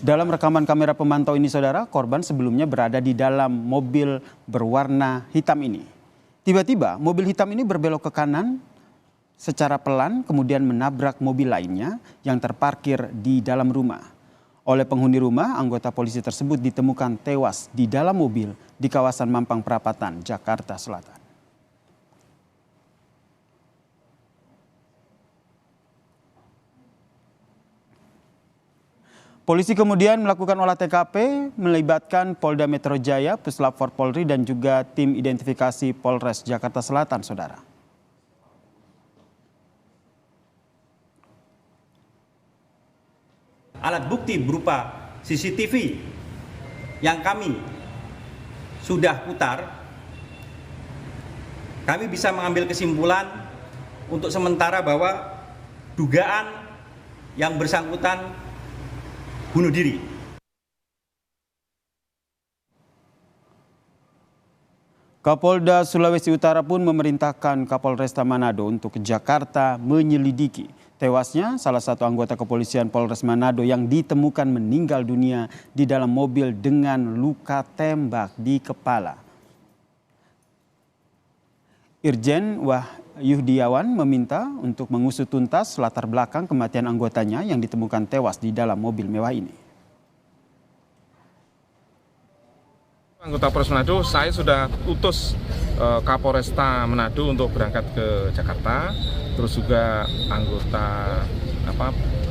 Dalam rekaman kamera pemantau ini saudara, korban sebelumnya berada di dalam mobil berwarna hitam ini. Tiba-tiba mobil hitam ini berbelok ke kanan secara pelan kemudian menabrak mobil lainnya yang terparkir di dalam rumah. Oleh penghuni rumah, anggota polisi tersebut ditemukan tewas di dalam mobil di kawasan Mampang Perapatan, Jakarta Selatan. Polisi kemudian melakukan olah TKP melibatkan Polda Metro Jaya, Puslap 4 Polri dan juga tim identifikasi Polres Jakarta Selatan, saudara. Alat bukti berupa CCTV yang kami sudah putar, kami bisa mengambil kesimpulan untuk sementara bahwa dugaan yang bersangkutan bunuh diri. Kapolda Sulawesi Utara pun memerintahkan Kapolresta Manado untuk ke Jakarta menyelidiki tewasnya salah satu anggota kepolisian Polres Manado yang ditemukan meninggal dunia di dalam mobil dengan luka tembak di kepala. Irjen Wahyudiawan meminta untuk mengusut tuntas latar belakang kematian anggotanya yang ditemukan tewas di dalam mobil mewah ini. Anggota Polres Manado, saya sudah utus Kapolresta Manado untuk berangkat ke Jakarta. Terus juga anggota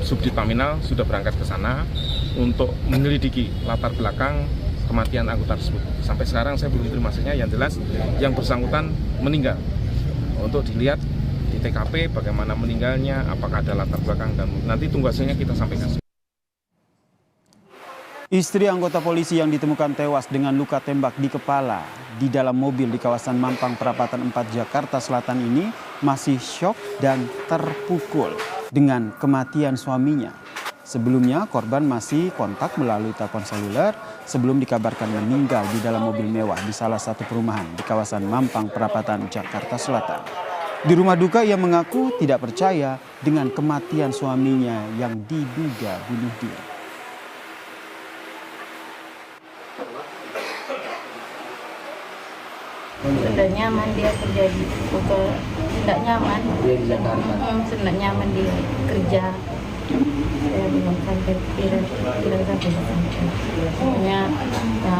Subdit Paminal sudah berangkat ke sana untuk menyelidiki latar belakang kematian anggota tersebut. Sampai sekarang saya belum terima hasilnya, yang jelas yang bersangkutan meninggal. Untuk dilihat di TKP bagaimana meninggalnya, apakah ada latar belakang, dan nanti tunggu hasilnya kita sampaikan. Istri anggota polisi yang ditemukan tewas dengan luka tembak di kepala di dalam mobil di kawasan Mampang Perapatan 4 Jakarta Selatan ini masih syok dan terpukul dengan kematian suaminya. Sebelumnya korban masih kontak melalui telepon seluler sebelum dikabarkan meninggal di dalam mobil mewah di salah satu perumahan di kawasan Mampang Perapatan Jakarta Selatan. Di rumah duka ia mengaku tidak percaya dengan kematian suaminya yang diduga bunuh diri. Sudah nyaman dia kerja di Bogor, tidak nyaman. Dia di Jakarta. Sudah nyaman dia kerja. Saya belum sampai tidak sampai sana. Semuanya ya,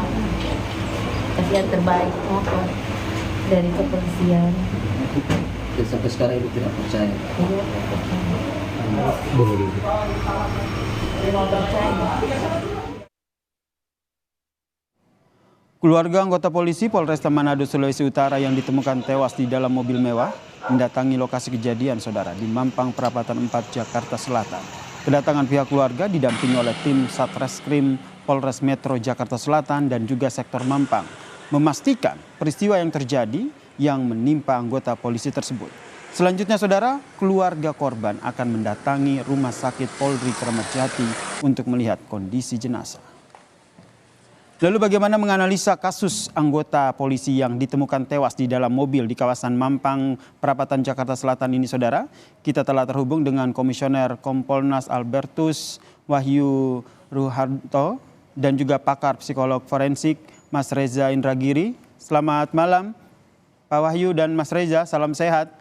kasihan terbaik motor dari kepolisian. Dan sampai sekarang ibu tidak percaya. Iya, percaya. Bunuh diri. Tidak percaya. Keluarga anggota polisi Polresta Manado, Sulawesi Utara yang ditemukan tewas di dalam mobil mewah mendatangi lokasi kejadian saudara di Mampang Perapatan 4 Jakarta Selatan. Kedatangan pihak keluarga didampingi oleh tim Satreskrim Polres Metro Jakarta Selatan dan juga sektor Mampang memastikan peristiwa yang terjadi yang menimpa anggota polisi tersebut. Selanjutnya saudara, keluarga korban akan mendatangi Rumah Sakit Polri Kramat Jati untuk melihat kondisi jenazah. Lalu bagaimana menganalisa kasus anggota polisi yang ditemukan tewas di dalam mobil di kawasan Mampang Perapatan Jakarta Selatan ini saudara? Kita telah terhubung dengan Komisioner Kompolnas Albertus Wahyu Ruharto dan juga pakar psikolog forensik Mas Reza Indragiri. Selamat malam Pak Wahyu dan Mas Reza, salam sehat.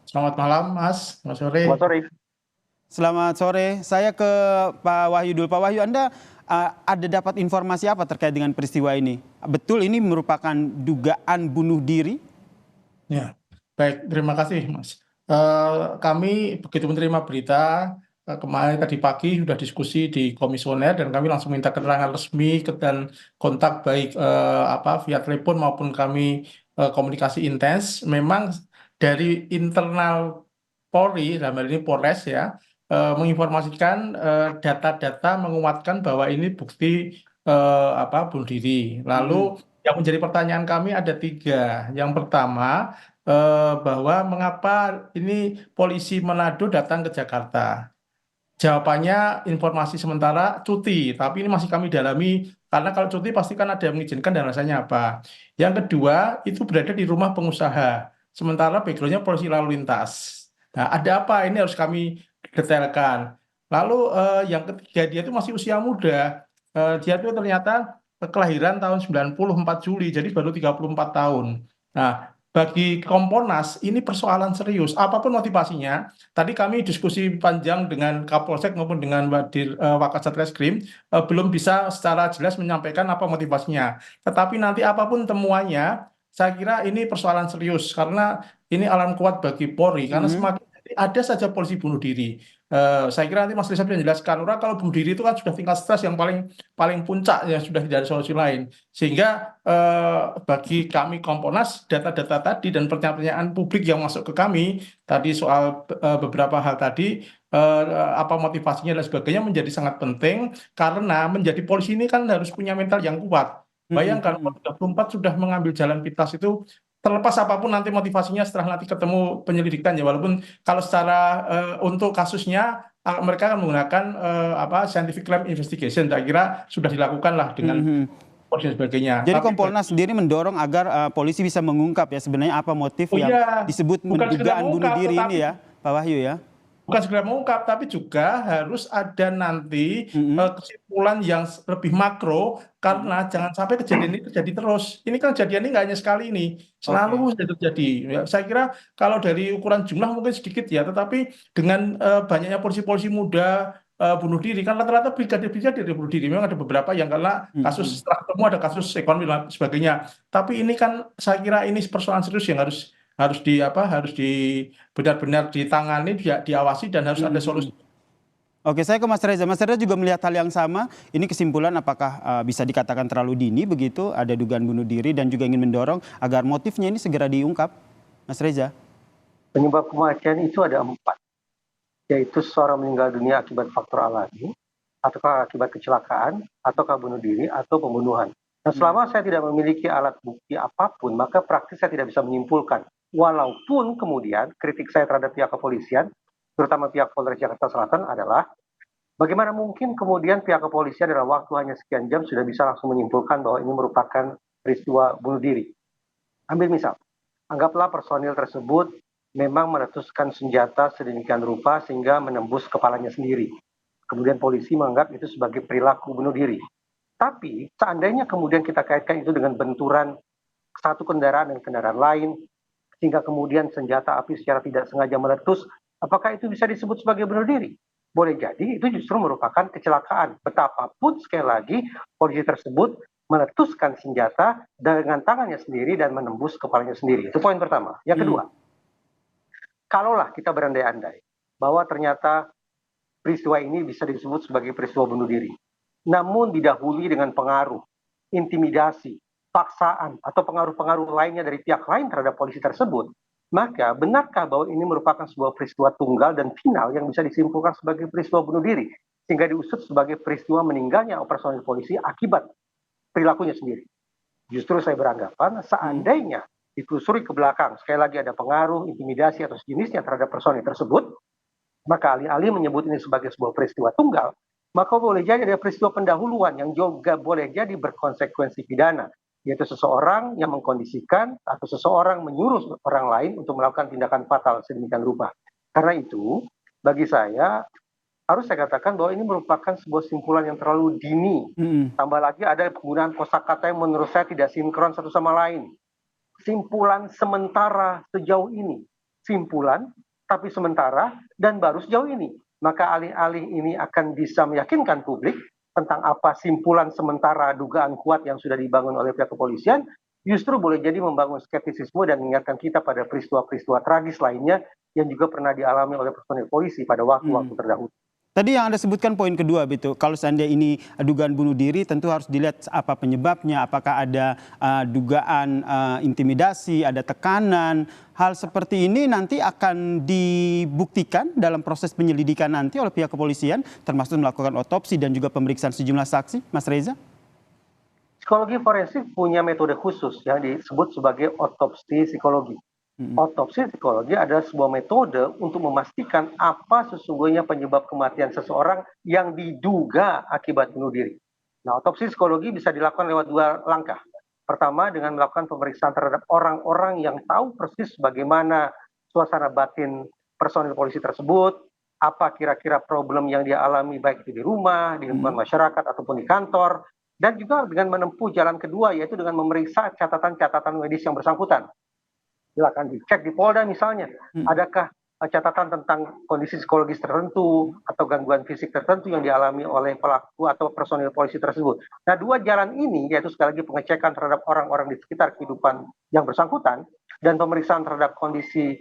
Selamat malam Mas, selamat sore. Selamat sore. Selamat sore, saya ke Pak Wahyu dulu. Pak Wahyu, Anda ada dapat informasi apa terkait dengan peristiwa ini? Betul ini merupakan dugaan bunuh diri? Ya, baik, terima kasih Mas. Kami begitu menerima berita kemarin tadi pagi sudah diskusi di komisioner dan kami langsung minta keterangan resmi dan kontak baik via telepon maupun kami komunikasi intens. Memang dari internal Polri, dalam hal ini Polres ya, menginformasikan data-data menguatkan bahwa ini bukti bunuh diri. Lalu yang menjadi pertanyaan kami ada 3. Yang pertama bahwa mengapa ini polisi Manado datang ke Jakarta? Jawabannya informasi sementara cuti, tapi ini masih kami dalami karena kalau cuti pasti kan ada yang mengizinkan dan rasanya apa. Yang kedua itu berada di rumah pengusaha, sementara backgroundnya polisi lalu lintas. Nah, ada apa? Ini harus kami detailkan. Lalu yang ketiga dia itu masih usia muda. Dia itu ternyata kelahiran tahun 94 Juli, jadi baru 34 tahun. Nah, bagi Kompolnas ini persoalan serius. Apapun motivasinya, tadi kami diskusi panjang dengan Kapolsek maupun dengan Wakasat Reskrim, belum bisa secara jelas menyampaikan apa motivasinya. Tetapi nanti apapun temuannya, saya kira ini persoalan serius karena ini alarm kuat bagi Polri karena semakin ada saja polisi bunuh diri. Saya kira nanti Mas Reza bisa menjelaskan, orang kalau bunuh diri itu kan sudah tingkat stres yang paling paling puncak ya, sudah tidak ada solusi lain. Sehingga bagi kami Kompolnas, data-data tadi dan pertanyaan publik yang masuk ke kami tadi soal beberapa hal tadi, apa motivasinya dan sebagainya menjadi sangat penting karena menjadi polisi ini kan harus punya mental yang kuat. Bayangkan kalau 34 sudah mengambil jalan pintas itu, terlepas apapun nanti motivasinya setelah nanti ketemu penyelidikan ya, walaupun kalau secara untuk kasusnya mereka akan menggunakan scientific crime investigation, saya kira sudah dilakukan lah dengan polisi dan sebagainya. Jadi Tapi Kompolnas sendiri mendorong agar polisi bisa mengungkap ya sebenarnya apa motif yang iya, disebut bukan sekedar dugaan bunuh mengungkap, diri tetapi ini ya, Pak Wahyu ya. bukan segera mengungkap, tapi juga harus ada nanti kesimpulan yang lebih makro, karena jangan sampai kejadian ini terjadi terus. Ini kan kejadian ini nggak hanya sekali ini, selalu sudah terjadi. Ya, saya kira kalau dari ukuran jumlah mungkin sedikit ya, tetapi dengan banyaknya polisi-polisi muda bunuh diri, kan rata-rata brigadir-brigadir bunuh diri. Memang ada beberapa yang karena kasus setelah ketemu ada kasus ekonomi dan sebagainya. Tapi ini kan saya kira ini persoalan serius yang harus benar-benar ditangani, diawasi dan harus ada solusi. Oke, saya ke Mas Reza. Mas Reza juga melihat hal yang sama. Ini kesimpulan apakah bisa dikatakan terlalu dini begitu, ada dugaan bunuh diri dan juga ingin mendorong agar motifnya ini segera diungkap, Mas Reza? Penyebab kematian itu ada 4, yaitu seseorang meninggal dunia akibat faktor alami, ataukah akibat kecelakaan, ataukah bunuh diri, atau pembunuhan. Nah, selama saya tidak memiliki alat bukti apapun, maka praktis saya tidak bisa menyimpulkan. Walaupun kemudian kritik saya terhadap pihak kepolisian, terutama pihak Polres Jakarta Selatan adalah bagaimana mungkin kemudian pihak kepolisian dalam waktu hanya sekian jam sudah bisa langsung menyimpulkan bahwa ini merupakan peristiwa bunuh diri. Ambil misal, anggaplah personil tersebut memang meletuskan senjata sedemikian rupa sehingga menembus kepalanya sendiri. Kemudian polisi menganggap itu sebagai perilaku bunuh diri. Tapi seandainya kemudian kita kaitkan itu dengan benturan satu kendaraan dan kendaraan lain, sehingga kemudian senjata api secara tidak sengaja meletus, apakah itu bisa disebut sebagai bunuh diri? Boleh jadi itu justru merupakan kecelakaan. Betapapun sekali lagi polisi tersebut meletuskan senjata dengan tangannya sendiri dan menembus kepalanya sendiri. Itu poin pertama. Yang kedua, kalaulah kita berandai-andai bahwa ternyata peristiwa ini bisa disebut sebagai peristiwa bunuh diri, namun didahului dengan pengaruh, intimidasi, paksaan, atau pengaruh-pengaruh lainnya dari pihak lain terhadap polisi tersebut, maka benarkah bahwa ini merupakan sebuah peristiwa tunggal dan final yang bisa disimpulkan sebagai peristiwa bunuh diri, sehingga diusut sebagai peristiwa meninggalnya personil polisi akibat perilakunya sendiri? Justru saya beranggapan seandainya ditelusuri ke belakang, sekali lagi ada pengaruh, intimidasi, atau sejenisnya terhadap personil tersebut, maka alih-alih menyebut ini sebagai sebuah peristiwa tunggal, maka boleh jadi ada peristiwa pendahuluan yang juga boleh jadi berkonsekuensi pidana, yaitu seseorang yang mengkondisikan atau seseorang menyuruh orang lain untuk melakukan tindakan fatal sedemikian rupa. Karena itu, bagi saya, harus saya katakan bahwa ini merupakan sebuah simpulan yang terlalu dini. Tambah lagi ada penggunaan kosakata yang menurut saya tidak sinkron satu sama lain. Simpulan sementara sejauh ini. Simpulan, tapi sementara, dan baru sejauh ini. Maka alih-alih ini akan bisa meyakinkan publik tentang apa simpulan sementara dugaan kuat yang sudah dibangun oleh pihak kepolisian, justru boleh jadi membangun skeptisisme dan mengingatkan kita pada peristiwa-peristiwa tragis lainnya yang juga pernah dialami oleh personil polisi pada waktu-waktu terdahulu. Tadi yang Anda sebutkan poin kedua, Beto, kalau seandainya ini dugaan bunuh diri, tentu harus dilihat apa penyebabnya, apakah ada dugaan intimidasi, ada tekanan. Hal seperti ini nanti akan dibuktikan dalam proses penyelidikan nanti oleh pihak kepolisian, termasuk melakukan otopsi dan juga pemeriksaan sejumlah saksi, Mas Reza? Psikologi forensik punya metode khusus yang disebut sebagai otopsi psikologi. Otopsi psikologi adalah sebuah metode untuk memastikan apa sesungguhnya penyebab kematian seseorang yang diduga akibat bunuh diri. Nah, otopsi psikologi bisa dilakukan lewat 2 langkah. Pertama, dengan melakukan pemeriksaan terhadap orang-orang yang tahu persis bagaimana suasana batin personil polisi tersebut, apa kira-kira problem yang dia alami baik itu di rumah, di lingkungan masyarakat ataupun di kantor, dan juga dengan menempuh jalan kedua yaitu dengan memeriksa catatan-catatan medis yang bersangkutan. Silakan dicek di Polda misalnya, adakah catatan tentang kondisi psikologis tertentu atau gangguan fisik tertentu yang dialami oleh pelaku atau personil polisi tersebut. Nah, dua jalan ini yaitu sekali lagi pengecekan terhadap orang-orang di sekitar kehidupan yang bersangkutan dan pemeriksaan terhadap kondisi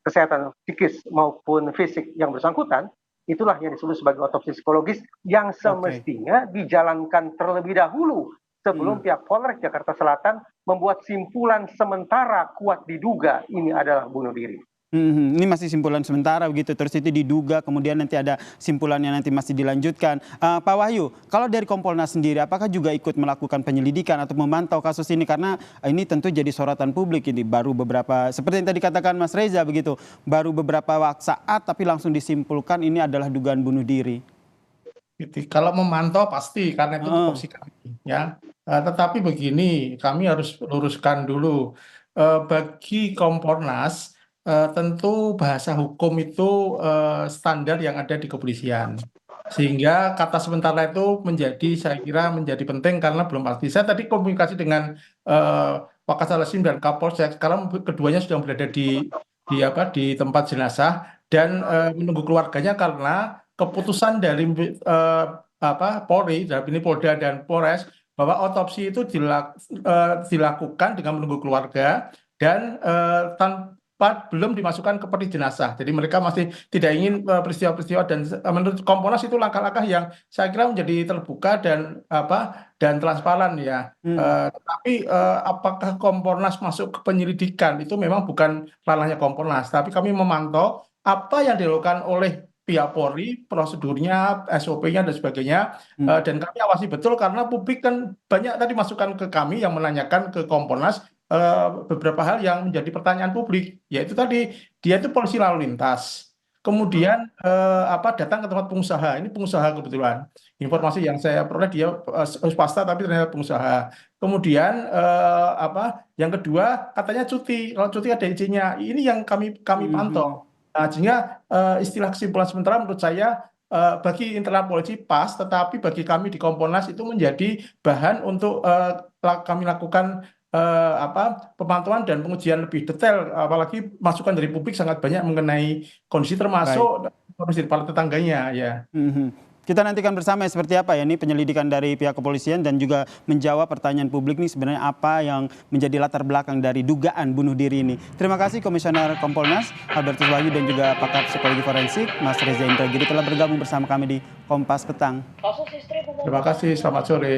kesehatan psikis maupun fisik yang bersangkutan, itulah yang disebut sebagai otopsi psikologis yang semestinya dijalankan terlebih dahulu sebelum pihak Polres Jakarta Selatan membuat simpulan sementara kuat diduga ini adalah bunuh diri. Ini masih simpulan sementara begitu, terus itu diduga, kemudian nanti ada simpulannya nanti masih dilanjutkan. Pak Wahyu, kalau dari Kompolnas sendiri, apakah juga ikut melakukan penyelidikan atau memantau kasus ini? Karena ini tentu jadi sorotan publik ini, baru beberapa, seperti yang tadi katakan Mas Reza begitu, baru beberapa saat tapi langsung disimpulkan ini adalah dugaan bunuh diri. Kalau memantau pasti, karena itu tupoksi kami. Ya. Tetapi begini, kami harus luruskan dulu. Bagi Kompolnas, tentu bahasa hukum itu standar yang ada di kepolisian. Sehingga kata sementara itu saya kira menjadi penting karena belum pasti. Saya tadi komunikasi dengan Pak Kasal Reskrim dan Kapolsek, sekarang keduanya sedang berada di tempat jenazah dan menunggu keluarganya karena keputusan dari Polri, dalam ini Polda dan Polres, bahwa otopsi itu dilakukan dengan menunggu keluarga dan belum dimasukkan ke peti jenazah. Jadi mereka masih tidak ingin peristiwa-peristiwa dan menurut Kompolnas itu langkah-langkah yang saya kira menjadi terbuka dan transparan ya. Tapi apakah Kompolnas masuk ke penyelidikan itu memang bukan ranahnya Kompolnas, tapi kami memantau apa yang dilakukan oleh pihak Polri, prosedurnya, SOP-nya dan sebagainya, dan kami awasi betul karena publik kan banyak tadi masukan ke kami yang menanyakan ke Kompolnas beberapa hal yang menjadi pertanyaan publik, yaitu tadi dia itu polisi lalu lintas, kemudian datang ke tempat pengusaha, ini pengusaha kebetulan, informasi yang saya peroleh dia swasta tapi ternyata pengusaha, kemudian yang kedua katanya cuti, kalau cuti ada izinnya, ini yang kami pantau. Nah, sehingga istilah kesimpulan sementara menurut saya bagi internal polisi pas, tetapi bagi kami di Kompolnas itu menjadi bahan untuk kami lakukan pemantauan dan pengujian lebih detail, apalagi masukan dari publik sangat banyak mengenai kondisi termasuk kondisi para tetangganya ya. Kita nantikan bersama seperti apa ya ini penyelidikan dari pihak kepolisian dan juga menjawab pertanyaan publik nih sebenarnya apa yang menjadi latar belakang dari dugaan bunuh diri ini. Terima kasih Komisioner Kompolnas Albertus Wahyu dan juga pakar psikologi forensik Mas Reza Indragiri telah bergabung bersama kami di Kompas Petang. Terima kasih, selamat sore.